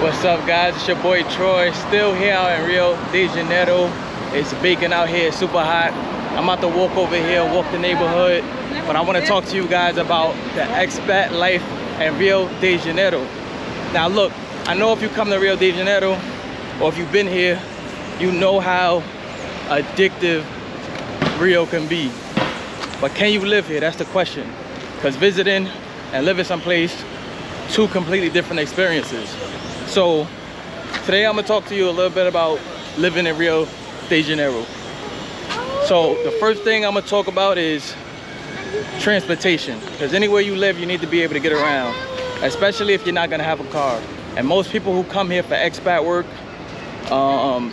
What's up, guys? It's your boy Troy, still here out in Rio de Janeiro. It's baking out here, super hot. I'm about to walk over here, walk the neighborhood, but I want to talk to you guys about the expat life in Rio de Janeiro. Now look, I know if you come to Rio de Janeiro, or if you've been here, you know how addictive Rio can be. But can you live here? That's the question. Because visiting and living someplace, two completely different experiences. So today I'm gonna talk to you a little bit about living in Rio de Janeiro. So the first thing I'm gonna talk about is transportation, because anywhere you live you need to be able to get around, especially if you're not gonna have a car. And most people who come here for expat work,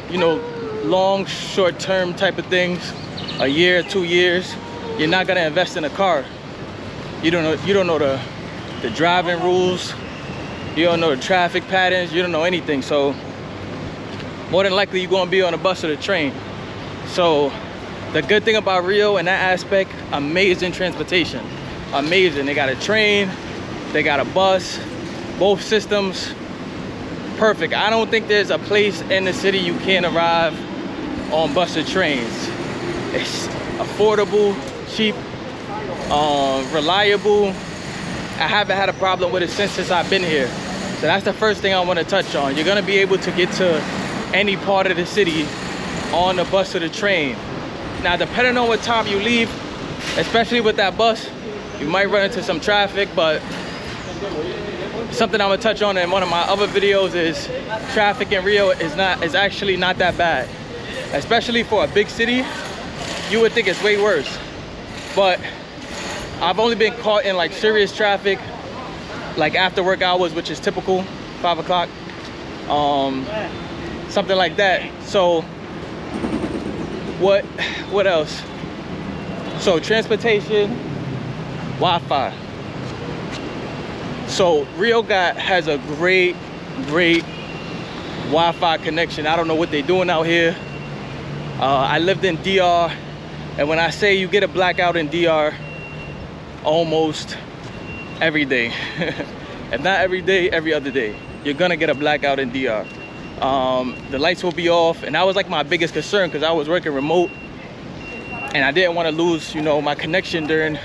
you know, long short-term type of things, a year, 2 years, you're not gonna invest in a car. You don't know the driving rules. You don't know the traffic patterns, you don't know anything. So more than likely you're gonna be on a bus or the train. So the good thing about Rio in that aspect, amazing transportation. Amazing. They got a train, they got a bus, both systems, perfect. I don't think there's a place in the city you can't arrive on bus or trains. It's affordable, cheap, reliable. I haven't had a problem with it since I've been here. So that's the first thing I want to touch on. You're gonna be able to get to any part of the city on the bus or the train. Now, depending on what time you leave, especially with that bus, you might run into some traffic, but something I'm gonna touch on in one of my other videos is traffic in Rio is actually not that bad. Especially for a big city, you would think it's way worse. But I've only been caught in like serious traffic like after work hours, which is typical, 5 o'clock, something like that. So what else? So transportation, Wi-Fi. So Rio has a great Wi-Fi connection. I don't know what they're doing out here. I lived in DR, and when I say you get a blackout in DR, almost every day. If not every day, every other day, you're gonna get a blackout in DR. The lights will be off, and that was like my biggest concern because I was working remote and I didn't want to lose, you know, my connection during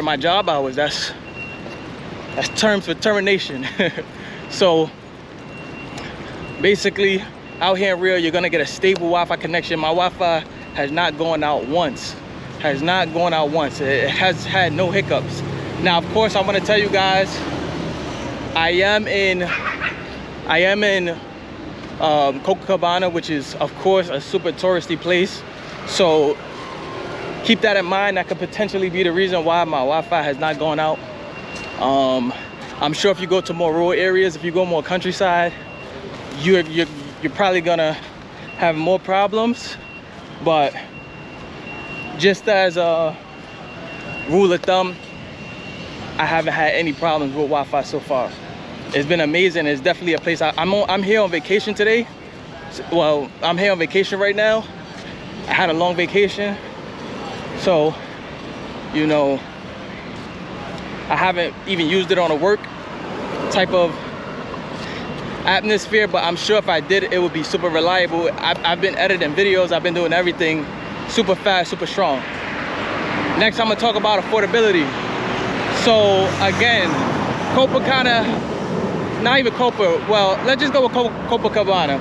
my job hours. That's terms for termination. So basically out here in Rio, you're gonna get a stable Wi-Fi connection. My Wi-Fi has not gone out once. Has not gone out once. It has had no hiccups. Now, of course, I'm gonna tell you guys, I am in Copacabana, which is of course a super touristy place. So keep that in mind. That could potentially be the reason why my Wi-Fi has not gone out. I'm sure if you go to more rural areas, if you go more countryside, you're probably gonna have more problems. But just as a rule of thumb, I haven't had any problems with Wi-Fi so far. It's been amazing. It's definitely a place. I'm here on vacation today. Well, I'm here on vacation right now. I had a long vacation, so you know, I haven't even used it on a work type of atmosphere, but I'm sure if I did, it would be super reliable. I've been editing videos, I've been doing everything super fast, super strong. Next, I'm gonna talk about affordability. So again, not even Copa, well, let's just go with Copacabana.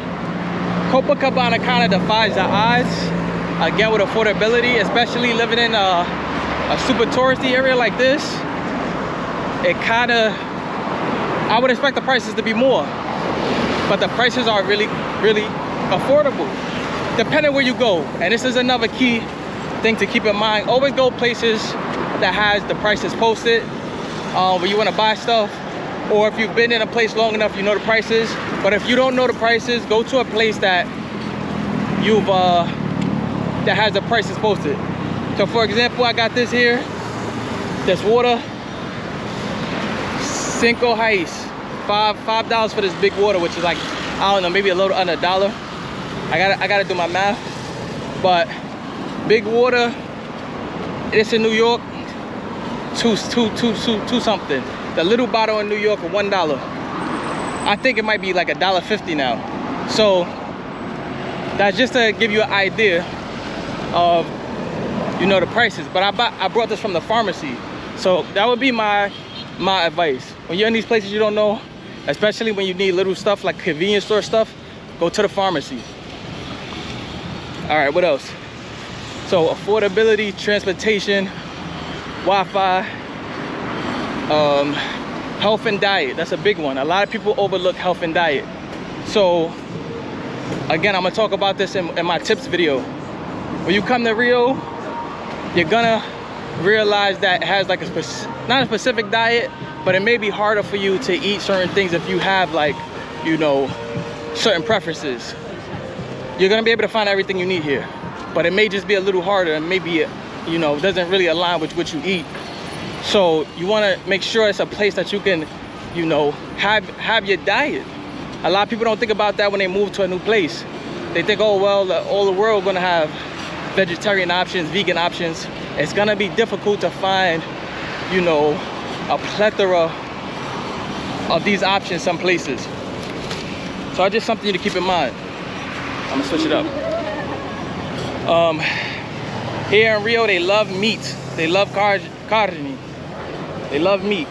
Copacabana kind of defies the odds, again, with affordability, especially living in a super touristy area like this. It kind of, I would expect the prices to be more, but the prices are really affordable, depending where you go. And this is another key thing to keep in mind. Always go places that has the prices posted when you want to buy stuff, or if you've been in a place long enough, you know the prices. But if you don't know the prices, go to a place that that has the prices posted. So for example, I got this here, this water, Cinco Reais, $5 for this big water, which is like, I don't know, maybe a little under $1. I gotta do my math, but big water, it's in New York, two something. The little bottle in New York, $1. I think it might be like $1.50 now. So that's just to give you an idea of, you know, the prices. But I brought this from the pharmacy. So that would be my advice. When you're in these places you don't know, especially when you need little stuff like convenience store stuff, go to the pharmacy. All right, what else? So affordability, transportation, Wi-Fi, health and diet. That's a big one. A lot of people overlook health and diet. So again, I'm gonna talk about this in my tips video. When you come to Rio, you're gonna realize that it has like not a specific diet, but it may be harder for you to eat certain things if you have, like, you know, certain preferences. You're gonna be able to find everything you need here, but it may just be a little harder, and maybe, you know, doesn't really align with what you eat. So you want to make sure it's a place that you can, you know, have your diet. A lot of people don't think about that when they move to a new place. They think, oh well, all the world gonna have vegetarian options, vegan options. It's gonna be difficult to find, you know, a plethora of these options some places. So it's just something to keep in mind. I'm gonna switch it up. Here in Rio, they love meat. They love carne. They love meat.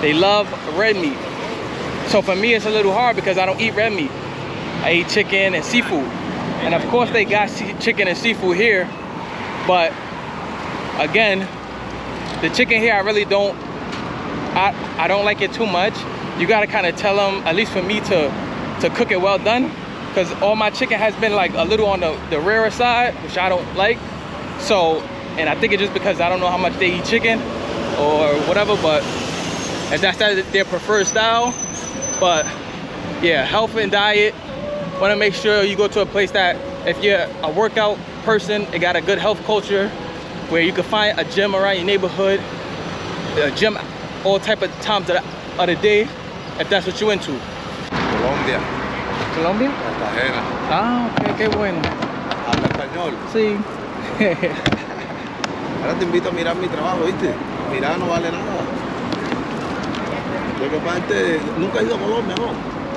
They love red meat. So for me, it's a little hard because I don't eat red meat. I eat chicken and seafood. And of course they got chicken and seafood here, but again, the chicken here, I really don't, I don't like it too much. You gotta kind of tell them, at least for me, to cook it well done, because all my chicken has been like a little on the rarer side, which I don't like. So, and I think it's just because I don't know how much they eat chicken or whatever, but if that's their preferred style. But yeah, health and diet, want to make sure you go to a place that, if you're a workout person, it got a good health culture where you can find a gym around your neighborhood, a gym all type of times of the day, if that's what you're into. Colombia. Colombia? Cartagena. Ah, ok, qué bueno. Habla español. Sí. Ahora te invito a mirar mi trabajo, ¿viste? Mirar no vale nada. Lo que pasa es que nunca he ido a Colombia, ¿no?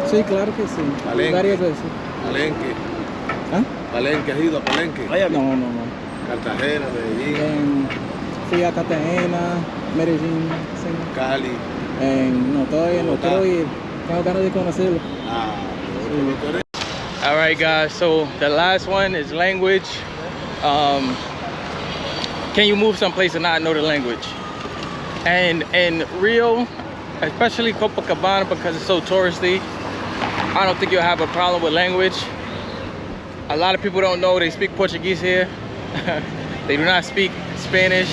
Sí, claro que sí. Palenque. Varias veces. Palenque. ¿Ah? Palenque, ¿has ido a Palenque? No. Cartagena, Medellín. Fui a Cartagena, Medellín, sí. Cali. No, todavía no, quiero ir. Tengo ganas de conocerlo. All right, guys, so the last one is language. Can you move someplace and not know the language? And in Rio, especially Copacabana, because it's so touristy, I don't think you'll have a problem with language. A lot of people don't know they speak Portuguese here. They do not speak Spanish,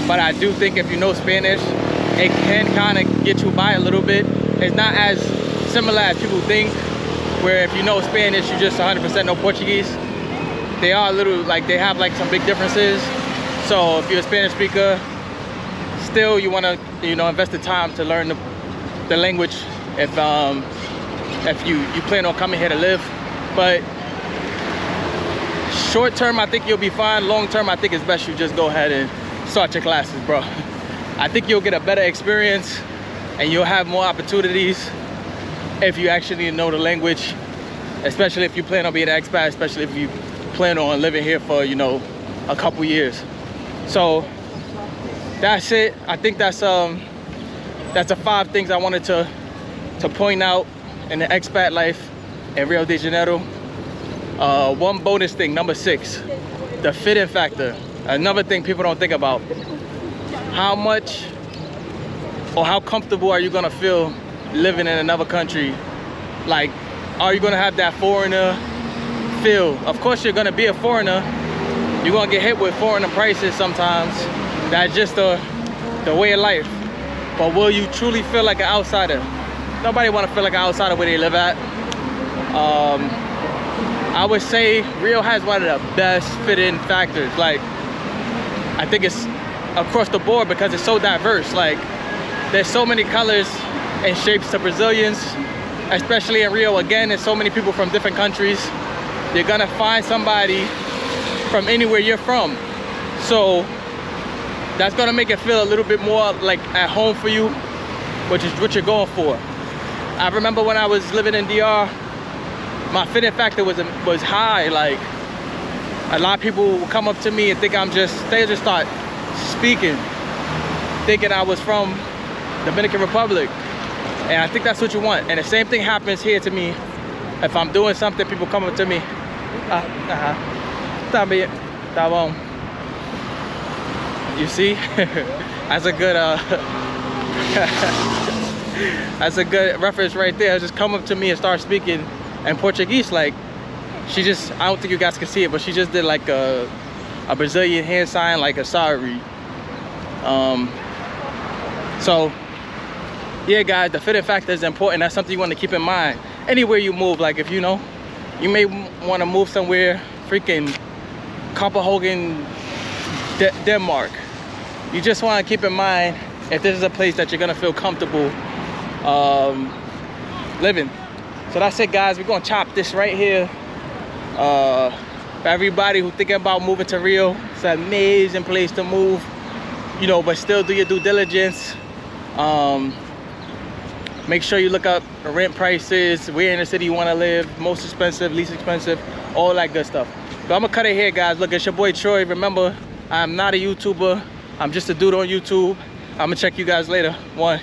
but I do think if you know Spanish, it can kind of get you by a little bit. It's not as similar as people think, where if you know Spanish, you just 100% know Portuguese. They are a little, like, they have like some big differences. So if you're a Spanish speaker, still you want to, you know, invest the time to learn the language if you plan on coming here to live. But short term, I think you'll be fine. Long term, I think it's best you just go ahead and start your classes, bro. I think you'll get a better experience and you'll have more opportunities if you actually know the language, especially if you plan on being an expat, especially if you plan on living here for, you know, a couple years. So that's it. I think that's the 5 things I wanted to point out in the expat life in Rio de Janeiro. One bonus thing, number 6, the fit-in factor. Another thing people don't think about. How much or how comfortable are you gonna feel living in another country? Like, are you gonna have that foreigner feel? Of course you're gonna be a foreigner. You're gonna get hit with foreigner prices sometimes. That's just the way of life. But will you truly feel like an outsider? Nobody wanna feel like an outsider where they live at. I would say Rio has one of the best fit-in factors. Like, I think it's across the board because it's so diverse. Like, there's so many colors and shapes to Brazilians, especially in Rio. Again, there's so many people from different countries. You're gonna find somebody from anywhere you're from. So that's gonna make it feel a little bit more like at home for you, which is what you're going for. I remember when I was living in DR, my fitting factor was high. Like, a lot of people would come up to me and think they just start speaking, thinking I was from Dominican Republic. And I think that's what you want. And the same thing happens here to me. If I'm doing something, people come up to me. You see? That's a good that's a good reference right there. Just come up to me and start speaking in Portuguese. Like, she just, I don't think you guys can see it, but she just did like a Brazilian hand sign, like a sorry. So yeah, guys, the fitting factor is important. That's something you want to keep in mind anywhere you move. Like, if you know, you may want to move somewhere freaking Copenhagen, Denmark. You just want to keep in mind if this is a place that you're gonna feel comfortable living. So that's it, guys. We're gonna chop this right here. For everybody who's thinking about moving to Rio, it's an amazing place to move, you know, but still do your due diligence. Make sure you look up the rent prices, where in the city you want to live, most expensive, least expensive, all that good stuff. But I'm gonna cut it here, guys. Look, it's your boy Troy. Remember, I'm not a YouTuber. I'm just a dude on YouTube. I'm gonna check you guys later. One.